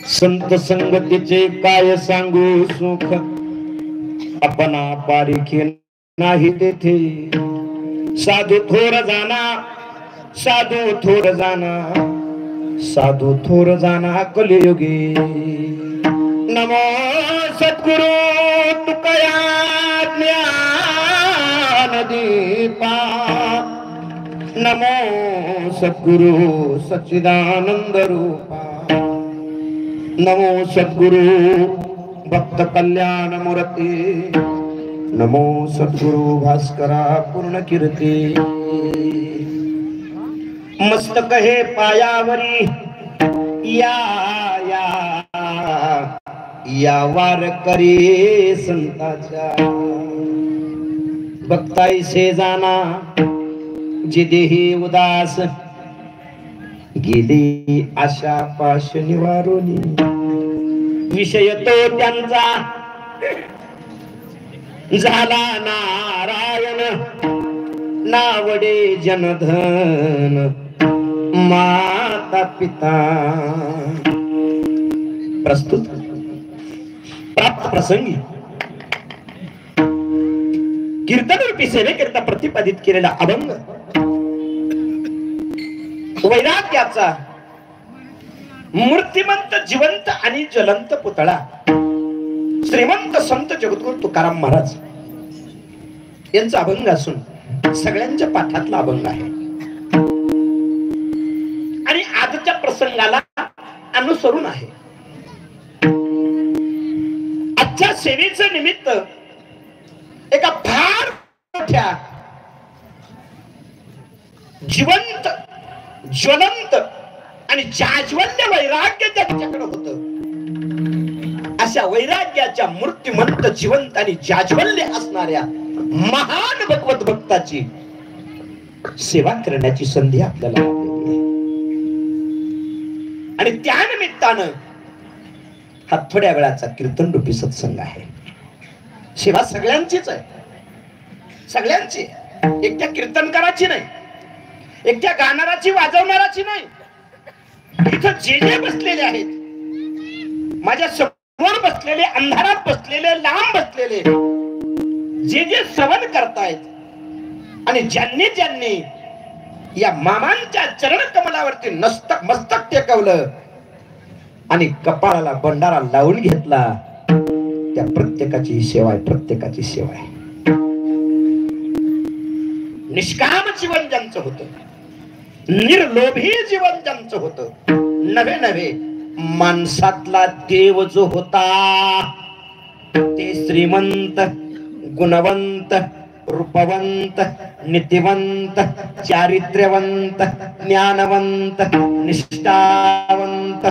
संत संगतीचे काय सांगू सुख, अपना पारिखे नाही तेथे. साधू थोर जाना, साधू थोर जाना, साधू थोर जाना कलियुगी. नमो सद्गुरु तुकया ज्ञान दीपा, नमो सद्गुरु सच्चिदानंद रूपा, नमो सद्गुरु भक्त कल्याण मूर्ती, नमो सद्गुरु भास्करा पूर्ण कीर्ती. मस्तक हे पायावरी या या या वारकरी संताच्या. भक्ताईसे जाना जे देही उदास, गेली आशा पाश निवारोनी. विषय तो त्यांचा झाला नारायण, नावडे जनधन माता पिता. प्रस्तुत प्राप्त प्रसंगी कीर्तनरूपी सेवेकरिता प्रतिपादित केलेला अभंग वैराग्याचा मूर्तिमंत जिवंत आणि ज्वलंत पुतळा श्रीमंत संत जगद्गुरु तुकाराम महाराज यांचा अभंग असून सगळ्यांच्या पाठातला अभंग आहे आणि आजच्या प्रसंगाला अनुसरून आहे. आजच्या सेवेचं निमित्त एका फार मोठ्या जिवंत ज्वलंत आणि जाज्वल्य वैराग्य त्याच्याकडे होत. अशा वैराग्याच्या मूर्तिमंत जिवंत आणि जाज्वल्य असणाऱ्या महान भगवत भक्ताची सेवा करण्याची संधी आपल्याला लाभलेली आहे. आणि त्यानिमित्तानं हा थोड्या वेळाचा कीर्तन रूपी सत्संग आहे. सेवा सगळ्यांचीच आहे, सगळ्यांची. एकट्या कीर्तनकाराची नाही, एकट्या गाणाराची वाजवणाराची नाही. इथं जे जे बसलेले आहेत, माझ्या समोर बसलेले, अंधारात बसलेले, लांब बसलेले, जे जे श्रवण करतायत आणि ज्यांनी ज्यांनी या मामांच्या चरण कमलावरती मस्तक टेकवलं आणि कपाळाला भंडारा लावून घेतला, त्या प्रत्येकाची सेवा आहे, प्रत्येकाची सेवा आहे. निष्काम जीवन ज्यांचं होतं, निर्लोभी जीवन ज्यांचं होतं, नवे नवे माणसातला देव जो होता ते श्रीमंत, गुणवंत, रूपवंत, नीतिवंत, चारित्र्यवंत, ज्ञानवंत, निष्ठावंत